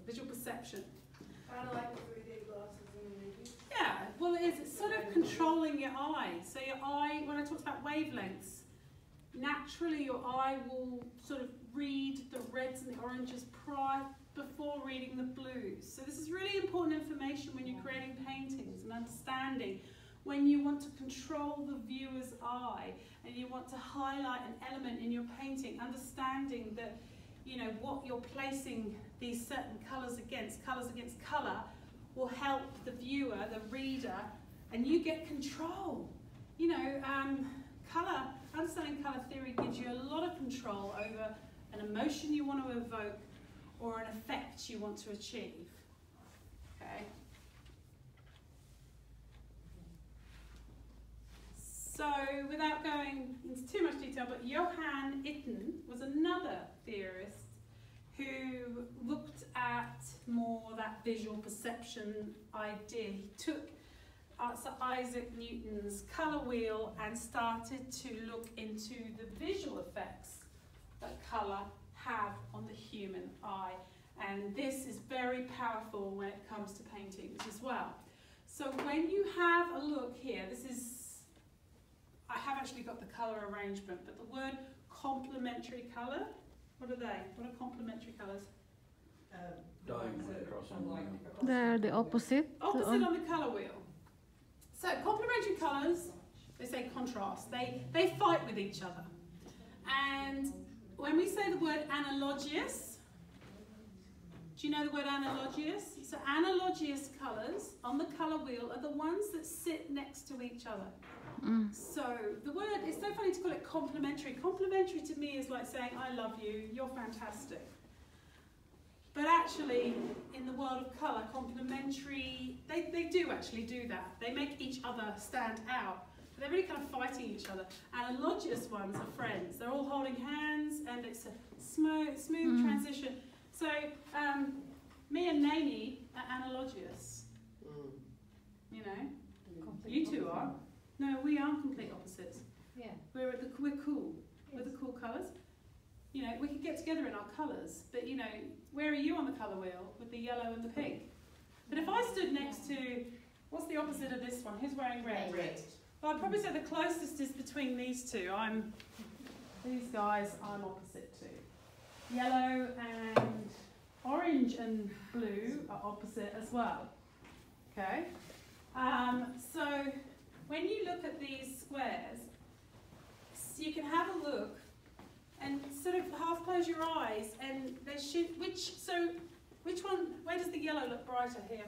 visual perception. Kind of like the 3D glasses in the movie. Yeah, well it is. It's sort of controlling your eye. So your eye, when I talked about wavelengths, naturally your eye will sort of read the reds and the oranges before reading the blues. So this is really important information when you're creating paintings and understanding when you want to control the viewer's eye and you want to highlight an element in your painting, understanding that, you know, what you're placing these certain colours against colour, will help the viewer, the reader, and you get control. You know, understanding colour theory gives you a lot of control over an emotion you want to evoke or an effect you want to achieve. Okay? So, without going into too much detail, but Johan Itten was another theorist who looked at more that visual perception idea. He took Sir Isaac Newton's colour wheel and started to look into the visual effects that colour have on the human eye. And this is very powerful when it comes to paintings as well. So when you have a look here, I have actually got the colour arrangement, but the word complementary colour, what are they? What are complementary colours? They're the opposite. Opposite on the colour wheel. So complementary colours, they say contrast. They fight with each other. And when we say the word analogous, do you know the word analogous? So analogous colours on the colour wheel are the ones that sit next to each other. So the word, it's so funny to call it complementary. Complementary to me is like saying, I love you, you're fantastic. But actually, in the world of colour, complementary, they do actually do that. They make each other stand out. But they're really kind of fighting each other. Analogous ones are friends. They're all holding hands, and it's a smooth transition. So, me and Naomi are analogous. You know? You two are. No, we are complete opposites. Yeah. We're cool. We're the cool colours. You know, we could get together in our colours, but you know, where are you on the colour wheel with the yellow and the pink? But if I stood next to, what's the opposite of this one? Who's wearing red? Red. Well, I'd probably say the closest is between these two. These guys I'm opposite to. Yellow and orange and blue are opposite as well. Okay? So when you look at these squares, you can have a look and sort of half close your eyes, and they should. Which one? Where does the yellow look brighter here?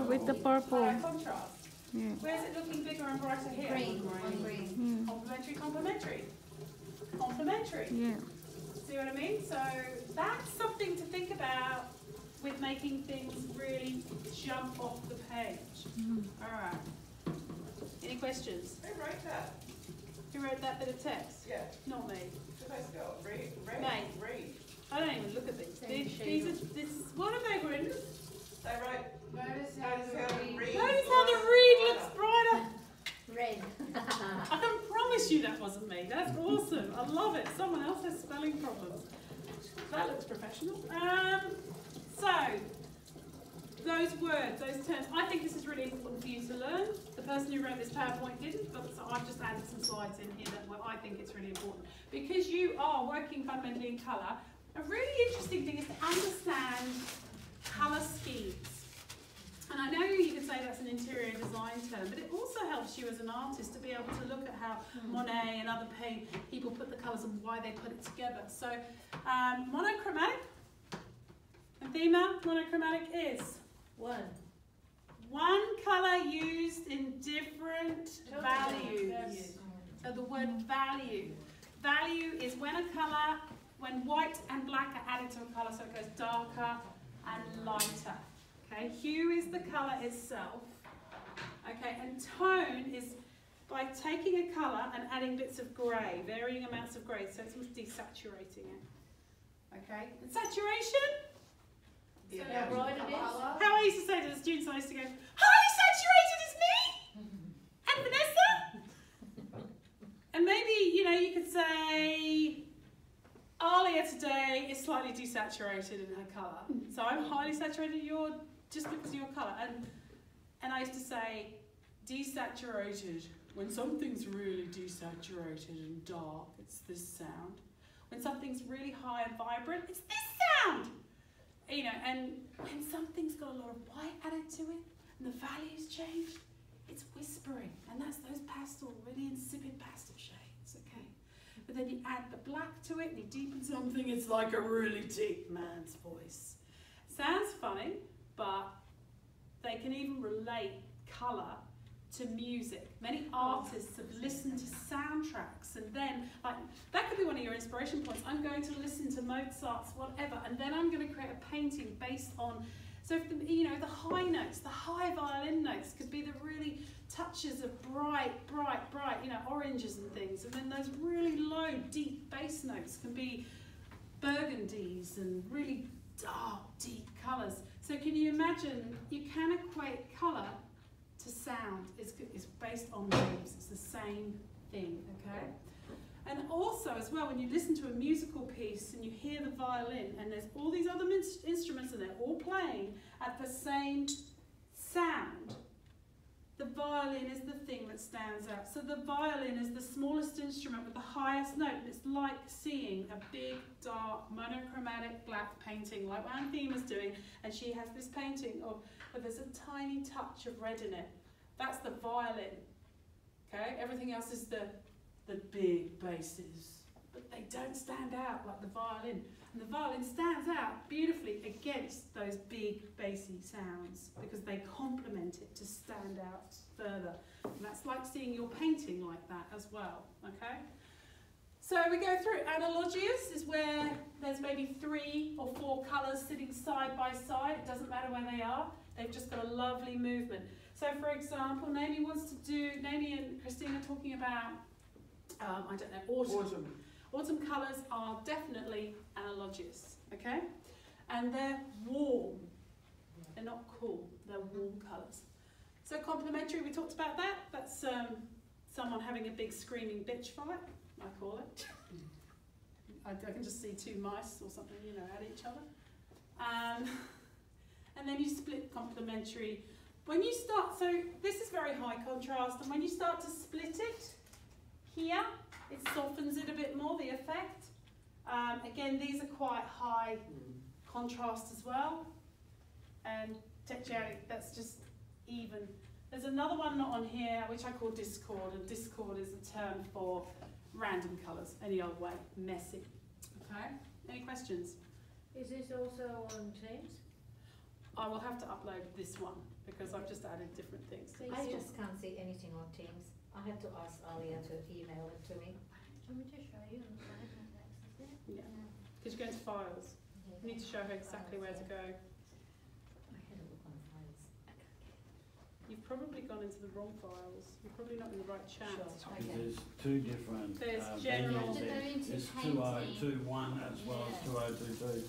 With the purple. Contrast. Yeah. Where is it looking bigger and brighter here? Green. Green. Complementary, complementary, complementary. Yeah. See what I mean? So that's something to think about with making things really jump off the page. All right. Any questions? Who wrote that? Who wrote that bit of text? Yeah. Not me. Let's go. Read. I don't even look at these. What have they written? They wrote. Notice how the reed. Notice how the reed looks brighter. Red. I can promise you that wasn't me. That's awesome. I love it. Someone else has spelling problems. That looks professional. So, those words, those terms, I think this is really important for you to learn. The person who wrote this PowerPoint didn't, but so I've just added some slides in here that I think it's really important. Because you are working fundamentally in colour, a really interesting thing is to understand colour schemes. And I know you could say that's an interior design term, but it also helps you as an artist to be able to look at how Monet and other people put the colours and why they put it together. So, monochromatic, Anthema, monochromatic is? One colour used in different values. So the word value. Value is when a colour, when white and black are added to a colour, so it goes darker and lighter. Okay, hue is the colour itself. Okay, and tone is by taking a colour and adding bits of grey, varying amounts of grey, so it's desaturating it. Okay, and saturation? Yeah. So how bright it is? How I used to say to the students, I used to go, highly saturated is me! And Vanessa? And maybe, you know, you could say, Ali Talia today is slightly desaturated in her colour. So I'm highly saturated, you're just because of your colour. And I used to say, desaturated. When something's really desaturated and dark, it's this sound. When something's really high and vibrant, it's this sound. You know, and when something's got a lot of white added to it, and the values changed, it's whispering. And that's those pastel, really insipid pastel shades, okay? But then you add the black to it, and you deepen something, it's like a really deep man's voice. Sounds funny, but they can even relate colour to music. Many artists have listened to soundtracks, and then, like, that could be one of your inspiration points. I'm going to listen to Mozart's whatever, and then I'm going to create a painting based on, so if the, you know, the high notes, the high violin notes could be the really touches of bright, you know, oranges and things, and then those really low, deep bass notes can be burgundies and really dark, deep colours. So can you imagine, you can equate colour to sound. It's based on waves. It's the same thing, okay? And also, as well, when you listen to a musical piece and you hear the violin and there's all these other instruments and they're all playing at the same sound, the violin is the thing that stands out. So the violin is the smallest instrument with the highest note, and it's like seeing a big, dark, monochromatic black painting like what Anthena's doing, and she has this painting of where there's a tiny touch of red in it. That's the violin, okay? Everything else is the big basses, but they don't stand out like the violin. And the violin stands out beautifully against those big bassy sounds because they complement it to stand out further. And that's like seeing your painting like that as well, okay? So we go through. Analogious is where there's maybe 3 or 4 colours sitting side by side. It doesn't matter where they are. They've just got a lovely movement. So for example, Naomi and Christina are talking about, I don't know, autumn. Autumn colours are definitely analogous, okay? And they're warm. They're not cool, they're warm colours. So complementary, we talked about that. That's someone having a big screaming bitch fight, I call it. I can just see 2 mice or something, you know, at each other. And then you split complementary. When you start, so this is very high contrast, and when you start to split it here, it softens it a bit more, the effect. Again, these are quite high contrast as well. And texture, that's just even. There's another one not on here, which I call discord, and discord is a term for random colours, any old way, messy. Okay, any questions? Is this also on Teams? I will have to upload this one, because I've just added different things. I just can't see anything on Teams. I had to ask Alia to email it to me. Do you want me to show you on the side how to access it? Yeah, because you go into files. You need to show her exactly where to go. I had a look on files. You've probably gone into the wrong files. You're probably not in the right chat. Sure. Okay. There's 2 different There's general- venues To go there. into There's painting. 2021 as well as Yes. 2022.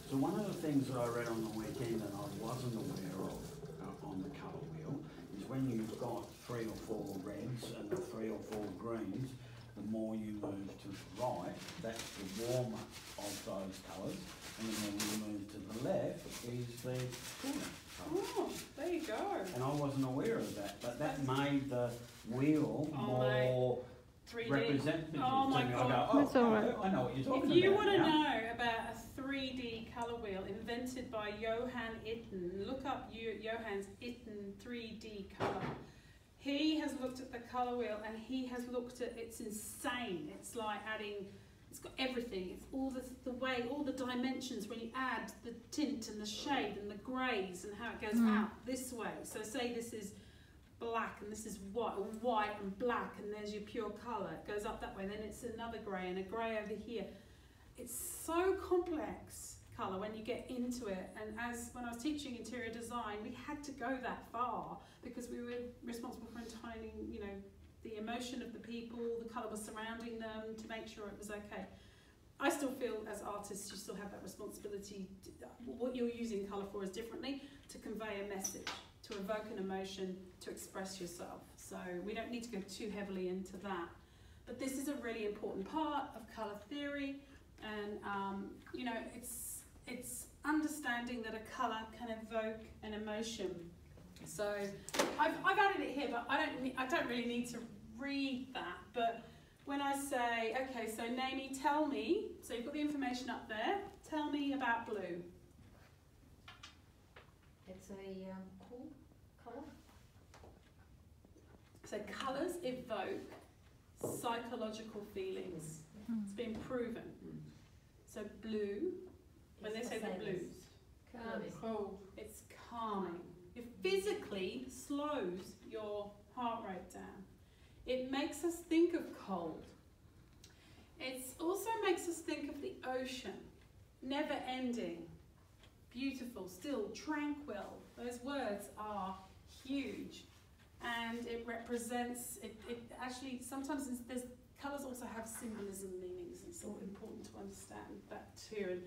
So one of the things that I read on the weekend that I wasn't aware of on the colour wheel is when you've got 3 or 4 reds and 3 or 4 greens, the more you move to the right, that's the warmer of those colours, and the more you move to the left is the cooler colour. Oh, there you go. And I wasn't aware of that, but that made the wheel Oh, more 3D. representative Oh my to me. God. I go, That's all right. I know what you're talking If you about want to now. know about a 3D colour wheel invented by Johan Itten, look up Johan's Itten 3D colour. He has looked at the colour wheel and he has looked at, it's insane. It's like adding, it's got everything. It's all the way, all the dimensions when you add the tint and the shade and the greys and how it goes out this way. So say this is black and this is white and black, and there's your pure colour. It goes up that way, then it's another grey and a grey over here. It's so complex colour when you get into it, and as when I was teaching interior design, we had to go that far because we were responsible for entitling, you know, the emotion of the people, the colour was surrounding them to make sure it was okay. I still feel as artists you still have that responsibility. What you're using colour for is differently to convey a message, to evoke an emotion, to express yourself. So we don't need to go too heavily into that. But this is a really important part of colour theory, and you know, it's understanding that a colour can evoke an emotion. So I've added it here, but I don't really need to read that. But when I say, okay, so Naomi, tell me. So you've got the information up there. Tell me about blue. It's a cool colour. So colours evoke psychological feelings. It's been proven. So blue, when they say the blues, Calming. it's calming. It physically slows your heart rate down. It makes us think of cold. It also makes us think of the ocean, never ending, beautiful, still, tranquil. Those words are huge. And it represents, it actually, sometimes there's, colours also have symbolism meanings. It's all important to understand that too. And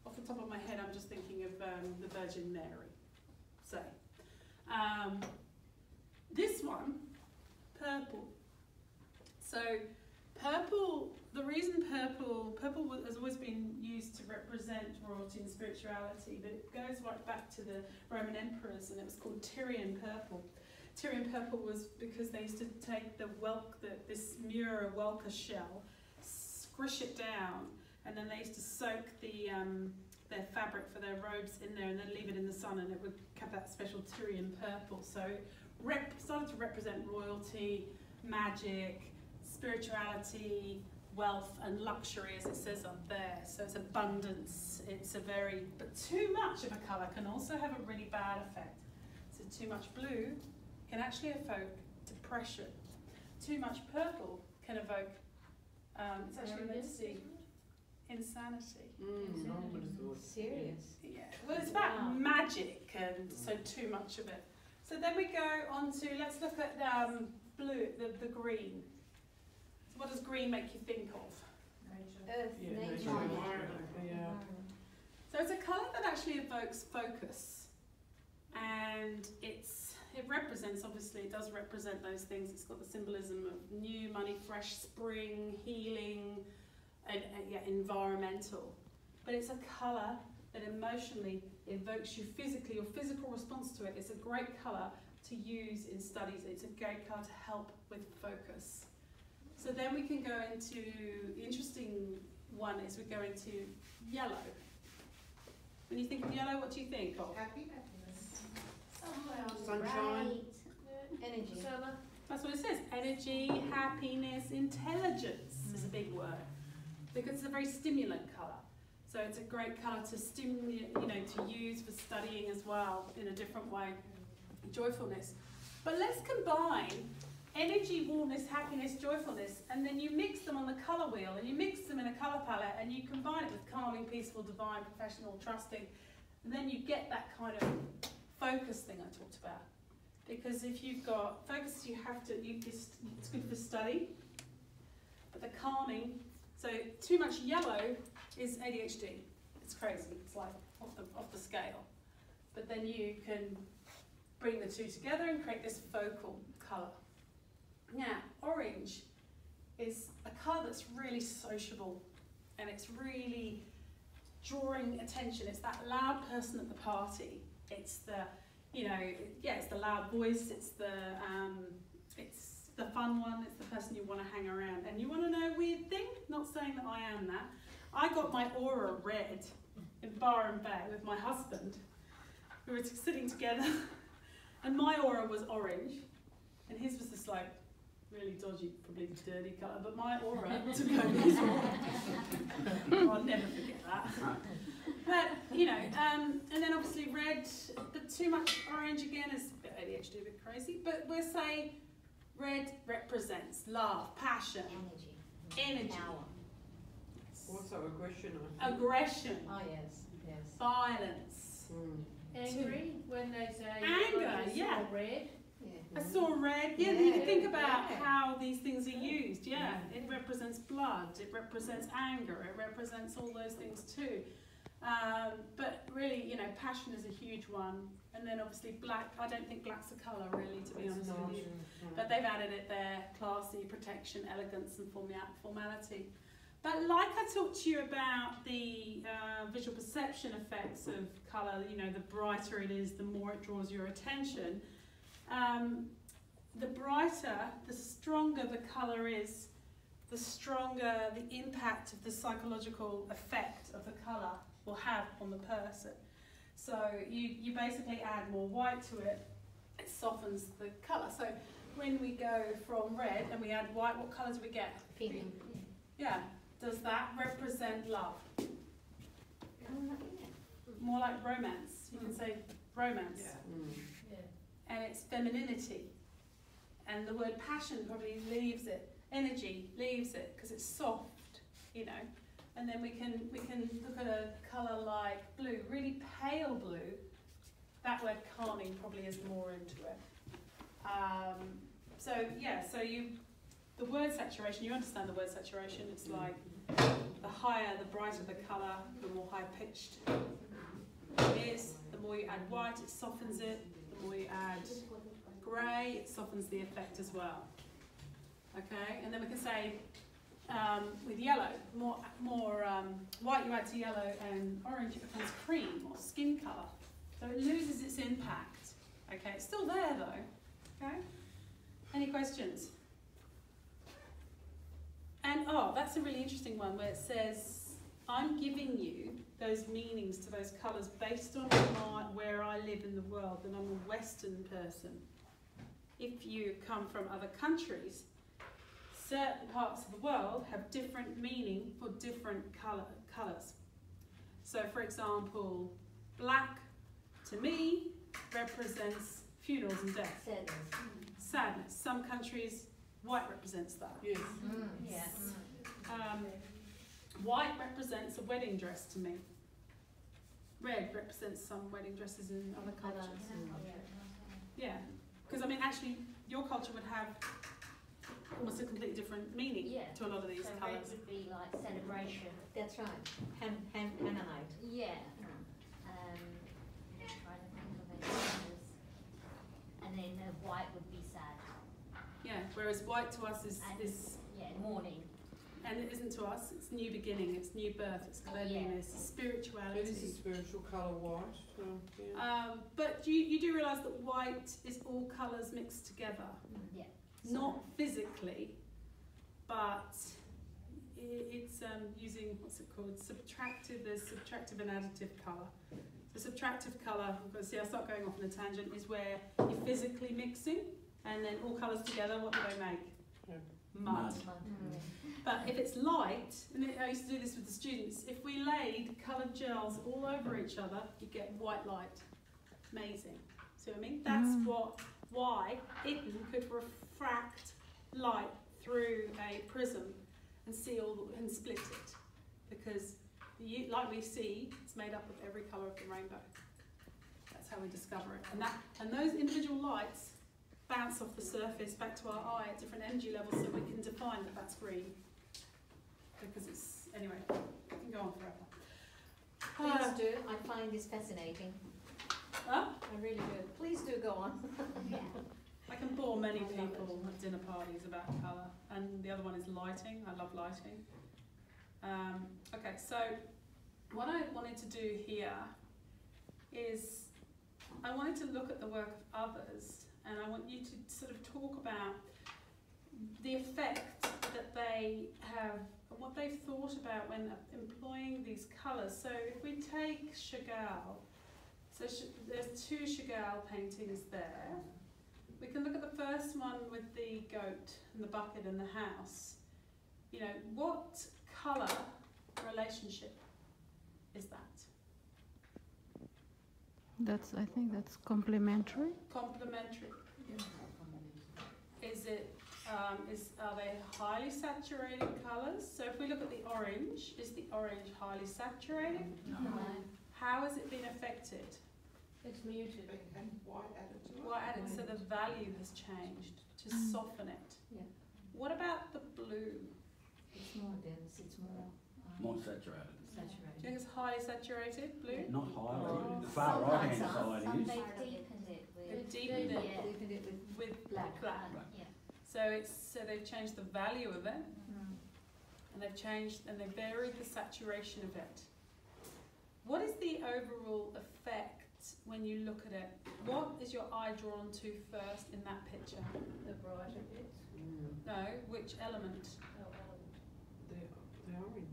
off the top of my head, I'm just thinking of the Virgin Mary. So, this one, purple. So, purple, the reason purple has always been used to represent royalty and spirituality, but it goes right back to the Roman emperors, and it was called Tyrian purple. Tyrian purple was because they used to take this Mura Welka shell, squish it down, and then they used to soak their fabric for their robes in there and then leave it in the sun, and it would have that special Tyrian purple. So it started to represent royalty, magic, spirituality, wealth and luxury, as it says up there. So it's abundance. But too much of a colour can also have a really bad effect. So too much blue can actually evoke depression. Too much purple can evoke, it's actually meant to see insanity. Serious. Yeah. Well, it's about magic, and so too much of it. So then we go on to, let's look at blue, the green. So what does green make you think of? Earth, nature. Environment. So it's a colour that actually evokes focus, and it represents, obviously, it does represent those things. It's got the symbolism of new, money, fresh, spring, healing, and environmental. But it's a colour that emotionally evokes you physically, your physical response to it. It's a great colour to use in studies. It's a great colour to help with focus. So then we can go into, the interesting one is we go into yellow. When you think of yellow, what do you think of? Happy? Sunshine. Energy. Summer. That's what it says. Energy, happiness, intelligence is a big word. Because it's a very stimulant colour. So it's a great colour to stimulate, to use for studying as well in a different way. Joyfulness. But let's combine energy, warmness, happiness, joyfulness, and then you mix them on the colour wheel, and you mix them in a colour palette, and you combine it with calming, peaceful, divine, professional, trusting, and then you get that kind of focus thing I talked about. Because if you've got focus, you have to, it's good for study, but the calming, so too much yellow is ADHD. It's crazy, it's like off the scale. But then you can bring the two together and create this focal colour. Now, orange is a colour that's really sociable, and it's really drawing attention. It's that loud person at the party. It's the, it's the loud voice. It's the fun one. It's the person you want to hang around. And you want to know a weird thing? Not saying that I am that. I got my aura red in Byron Bay with my husband. We were sitting together, and my aura was orange, and his was just like really dodgy, probably dirty colour, but my aura took over his aura. I'll never forget that. But, and then obviously red, but too much orange again is a bit ADHD, a bit crazy, but we'll say red represents love, passion, energy. Power. Also aggression. Aggression. Oh, yes. Violence. Angry, when they say Anger, I just yeah. saw red. I saw red. Yeah, you think about how these things are used. Yeah, it represents blood. It represents anger. It represents all those things too. But really, you know, passion is a huge one. And then obviously black, I don't think black's a colour really, to be honest with you. But they've added it there, classy, protection, elegance and formality. But like I talked to you about the visual perception effects of colour, you know, the brighter it is, the more it draws your attention. The brighter, the stronger the colour is, the stronger the impact of the psychological effect of the colour will have on the person. So you basically add more white to it, it softens the colour. So when we go from red and we add white, what colour do we get? Pink. Yeah. Does that represent love? More like romance. You can say romance. Yeah. And it's femininity. And the word passion probably leaves it. Energy leaves it because it's soft, you know. And then we can look at a colour like blue, really pale blue. That word calming probably is more into it. So the word saturation, you understand the word saturation, it's like the higher, the brighter the colour, the more high-pitched it is. The more you add white, it softens it. The more you add grey, it softens the effect as well. Okay, and then we can say with yellow, more white you add to yellow and orange, it becomes cream or skin colour. So it loses its impact. Okay, it's still there though. Okay, any questions? And that's a really interesting one where it says, I'm giving you those meanings to those colours based on where I live in the world, and I'm a Western person. If you come from other countries, certain parts of the world have different meaning for different colours. So for example, black to me represents funerals and death. Sadness. Some countries, white represents that. Yes. Yes. White represents a wedding dress to me. Red represents some wedding dresses in other cultures. Yeah, because I mean actually your culture would have almost a completely different meaning to a lot of these So colours. red would be like celebration. That's right. Hanamite. Yeah. Trying to think of any others. And then white would be sad. Yeah, whereas white to us is Mourning. and it isn't to us, it's new beginning, it's new birth, it's cleanliness, It spirituality. is a spiritual colour, white. So, yeah. But you do realise that white is all colours mixed together. Yeah. Not physically, but it's using, what's it called, subtractive, there's subtractive and additive colour. The subtractive colour, see I start going off on a tangent, is where you're physically mixing, and then all colours together, what do they make? Yeah. Mud. But if it's light, and I used to do this with the students, if we laid coloured gels all over each other, you get white light. Amazing. See what I mean? That's why it could refract light through a prism and see and split it, because like we see, it's made up of every colour of the rainbow. That's how we discover it, and those individual lights bounce off the surface back to our eye at different energy levels, so we can define that that's green. Because it's anyway, it can go on forever. Please do. I find this fascinating. Huh? I really do. Please do go on. I can bore many people at dinner parties about colour, and the other one is lighting. I love lighting. Okay, so what I wanted to do here is I wanted to look at the work of others, and I want you to sort of talk about the effect that they have, and what they've thought about when employing these colours. So if we take Chagall, so there's two Chagall paintings there. We can look at the first one with the goat and the bucket and the house. You know, what colour relationship is that? I think that's complementary. Complementary. Is it? Are they highly saturated colours? So if we look at the orange, is the orange highly saturated? No. How has it been affected? It's muted. And white added to it. Well, added, so the value has changed to soften it. Yeah. What about the blue? It's more dense. It's more. More saturated. Do you Saturated. think it's highly saturated blue? Not highly, Oh. the far Some right hand parts are, side some is. they deepened it They've with, deepened Yeah. it deepened it with with black. black. Yeah. So they've changed the value of it, Mm. and they've varied the saturation of it. What is the overall effect when you look at it? What is your eye drawn to first in that picture? The brighter bits. No, which element? Oh, element. The orange.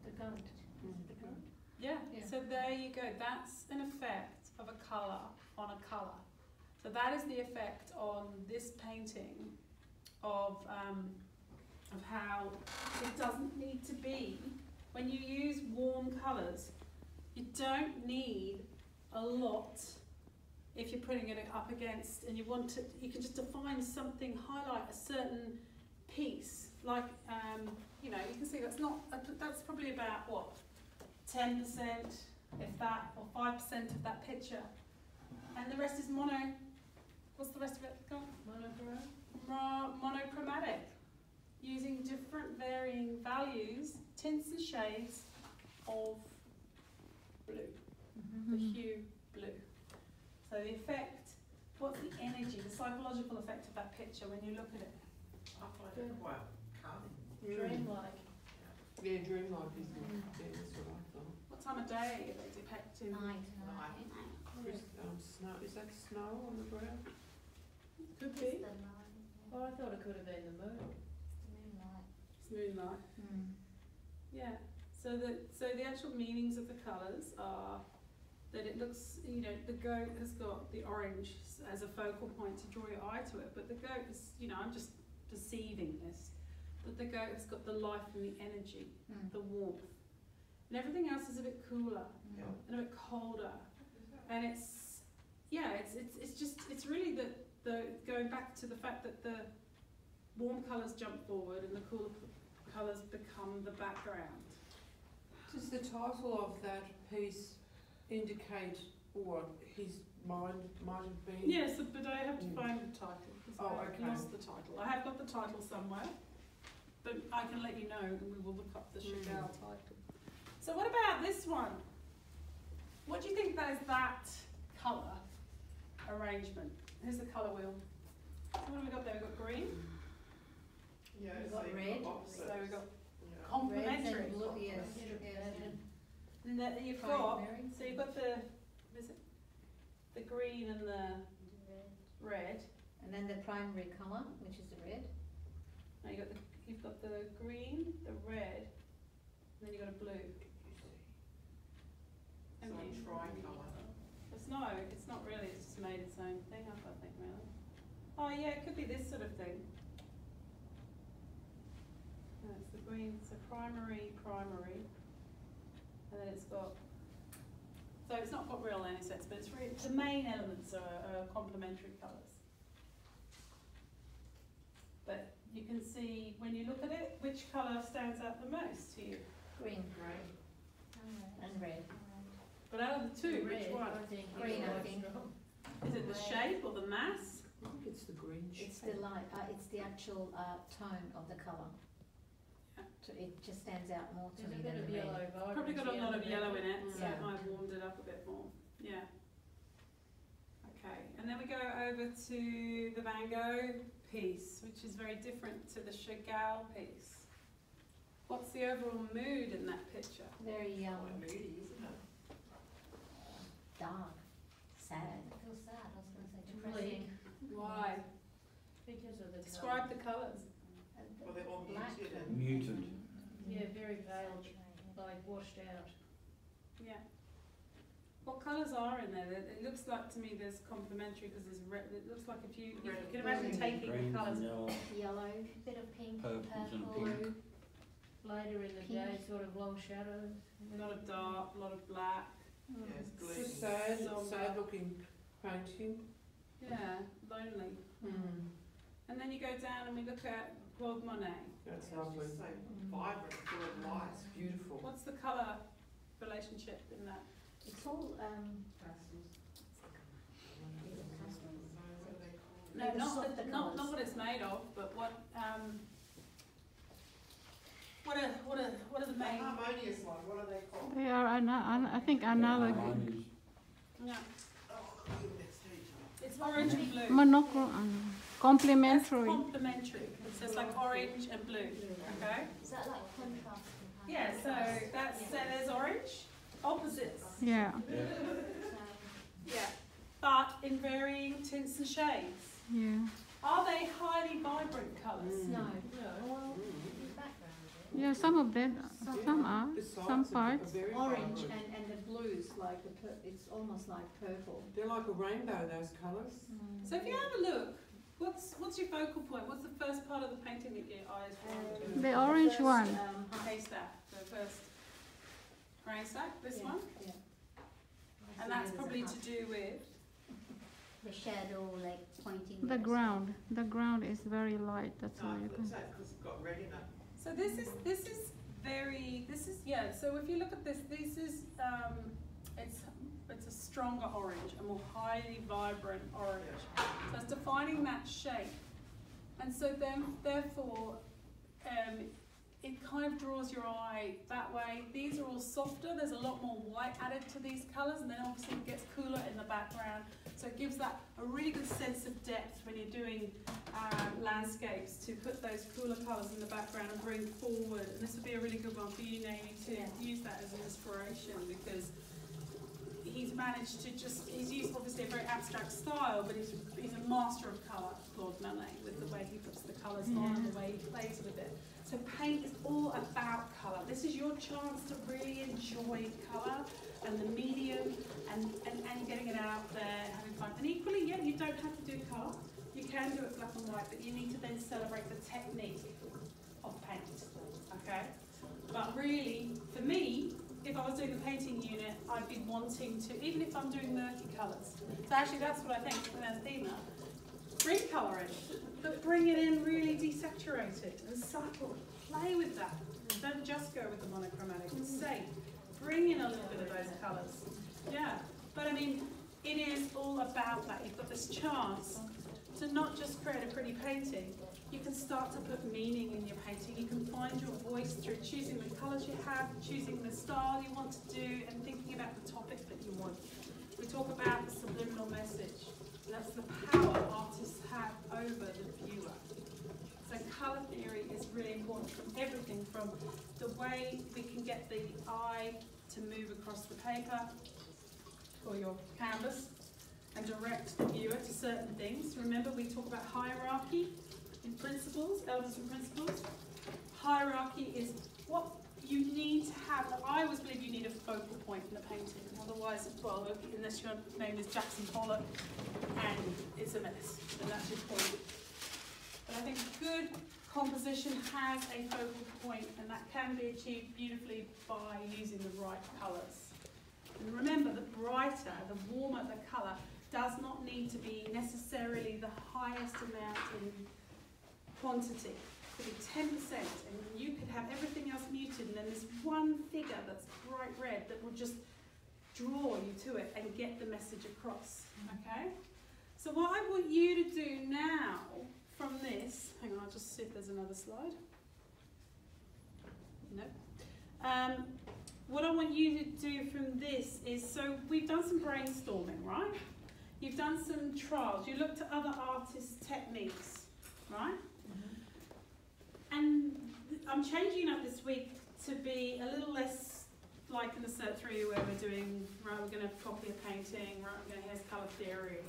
The gold. Mm. The gold. Yeah. Yeah. So there you go. That's an effect of a colour on a colour. So that is the effect on this painting of how it doesn't need to be. When you use warm colours, you don't need a lot if you're putting it up against, and you want to, you can just define something, highlight a certain piece, like, you know, you can see that's probably about, what, 10%, if that, or 5% of that picture. And the rest is mono. What's the rest of it called? Monochrome. Monochromatic, using different varying values, tints and shades of blue, the hue blue. So the effect, what's the energy, the psychological effect of that picture when you look at it? I find it quite calming. Dreamlike. Yeah, dreamlike, isn't it? Yeah, that's what I thought. What time of day are they depicting? Night. Snow, is that snow on the ground? Could It's be. the light. Oh, I thought it could have been the moon. Moonlight. It's moonlight. Mm. Yeah. So the actual meanings of the colours are that it looks, you know, the goat has got the orange as a focal point to draw your eye to it, but the goat is, you know, I'm just perceiving this, but the goat has got the life and the energy, Mm. the warmth, and everything else is a bit cooler Mm. and a bit colder, and it's, yeah, it's really the going back to the fact that the warm colours jump forward and the cooler colours become the background. Does the title of that piece indicate what his mind might have been? Yes, but I have to find the title, because Oh, I've okay. lost the title. I have got the title somewhere, but I can let you know and we will look up the Chagall title. So what about this one? What do you think that is, that colour arrangement? Here's the colour wheel. So what have we got there? We've got green, Yeah, We've got red. so we've got Yeah. complementary. Reds and blue, yes. And then you've got, so you've got the, what is it? The green and the red. And then the primary colour, which is the red. Now you've got the green, the red, and then you've got a blue. So a tricolour. It's not really, it's just made its own thing up, I think, really. Oh yeah, it could be this sort of thing. No, it's the green, so primary, and then it's got, so it's not got real anisets, but it's really, the main elements are complementary colours. But you can see, when you look at it, which colour stands out the most to you? Green Grey. and red. But out of the two, which Red, one? I think. Green, is I quite think. strong. Is it the shape or the mass? I think it's the green It's shade. the light, it's the actual tone of the colour. Yeah. So it just stands out more to There's me a bit than of the yellow red. vibrancy. Probably got a lot of yellow in it, so Yeah. it might have warmed it up a bit more. Yeah. Okay, and then we go over to the Van Gogh piece, which is very different to the Chagall piece. What's the overall mood in that picture? Very Quite moody, isn't it? dark, sad. I feel sad, I was going to say Bleak. depressing. Why? Because of the Describe colour. the colours. Well, they're all Black. muted and. Muted. Yeah, very veiled, like washed out. Yeah. What colours are in there? It looks like to me there's complementary because there's red. It looks like if you Red can and imagine blue. taking the Greens colours. and yellow. Yellow, Bit of pink, Purples and purple. pink. Later in the Pink. day, sort of long shadows. A lot of dark, a lot of black. Yeah, it's It's sad, somber. sad looking painting. Yeah, lonely. Mm. And then you go down and we look at Claude Monet. That's lovely. So vibrant, full of light, it's beautiful. What's the colour relationship in that? it's all No, the not softer not colours. what it's made of, but what what are the The main? harmonious one, what are they called? They are, I think, analog. Yeah. Oh, give it next to each other. It's orange and blue. Monochrome, That's complementary. complementary. So it's like orange and blue. Okay. Is that like contrast? Yeah. So there's orange. Opposites. Yeah, Yeah. But in varying tints and shades. yeah. Are they highly vibrant colours? No. Well, the background of it. Yeah, some of them, some are, The sides some are parts. very Orange vibrant. and the blues, like it's almost like purple. They're like a rainbow, those colours. So if you have a look, what's your focal point? What's the first part of the painting that your eyes drawn to? The orange First, one. Haystack. The first haystack. This yeah, one. Yeah. And that's probably to do with. The shadow, like pointing. The ground is very light, that's why you can. because it's got red in it. So this is yeah. So if you look at this is it's a stronger orange, a more highly vibrant orange. So it's defining that shape, and so then therefore it kind of draws your eye that way. These are all softer. There's a lot more white added to these colours, and then obviously it gets cooler in the background. So it gives that a really good sense of depth when you're doing landscapes, to put those cooler colours in the background and bring forward. And this would be a really good one for you, Naomi, to use that as an inspiration, because he's managed to he's used obviously a very abstract style, but he's a master of colour, Claude Monet, with the way he puts the colours on and the way he plays with it. So paint is all about colour. This is your chance to really enjoy colour and the medium and getting it out there, having fun. And equally, yeah, you don't have to do colour. You can do it black and white, but you need to then celebrate the technique of paint, okay? But really, for me, if I was doing the painting unit, I'd be wanting to, even if I'm doing murky colours. So actually, that's what I think from Athena. Bring colour in, but bring it in really desaturated and subtle. Play with that. Don't just go with the monochromatic. It's safe. Bring in a little bit of those colours. Yeah, but I mean, it is all about that. You've got this chance to not just create a pretty painting. You can start to put meaning in your painting. You can find your voice through choosing the colours you have, choosing the style you want to do, and thinking about the topic that you want. We talk about the subliminal message. That's the power artists have over the viewer. So colour theory is really important from everything from the way we can get the eye to move across the paper or your canvas and direct the viewer to certain things. Remember, we talk about hierarchy in principles, elders and principles. Hierarchy is what you need to have. I always believe you need a focal point in the painting. Otherwise, well, unless your name is Jackson Pollock and it's a mess, and that's your point. But I think good composition has a focal point, and that can be achieved beautifully by using the right colours. And remember, the brighter, the warmer the colour does not need to be necessarily the highest amount in quantity. It could be 10%, and you could have everything else muted, and then there's one figure that's bright red that will just draw you to it and get the message across, okay? So what I want you to do now from this, hang on, I'll just see if there's another slide. No. What I want you to do from this is, so we've done some brainstorming, right? You've done some trials, you looked at other artists' techniques, right? And I'm changing up this week to be a little less like in the Cert 3 where we're doing, right, we're going to copy a painting, right, we're going to, here's colour theory,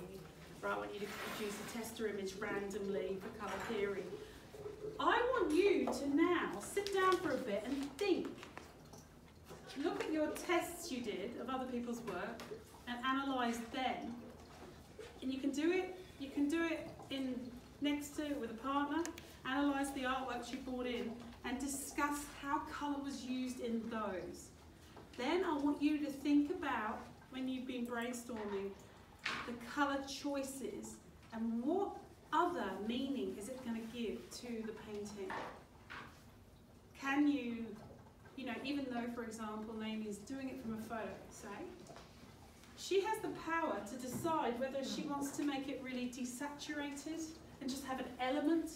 right, I want you to produce a tester image randomly for colour theory. I want you to now sit down for a bit and think. Look at your tests you did of other people's work and analyse them. And you can do it in next to with a partner, analyse the artworks you brought in and discuss how colour was used in those. Then I want you to think about, when you've been brainstorming, the colour choices and what other meaning is it going to give to the painting. Can you, even though, for example, Naomi's doing it from a photo, say, she has the power to decide whether she wants to make it really desaturated and just have an element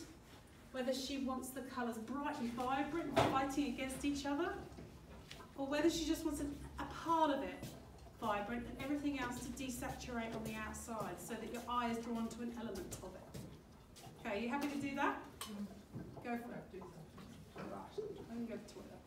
whether she wants the colours bright and vibrant, fighting against each other, or whether she just wants a part of it vibrant and everything else to desaturate on the outside so that your eye is drawn to an element of it. Okay, you happy to do that? Go for it. Right, I can go to the toilet.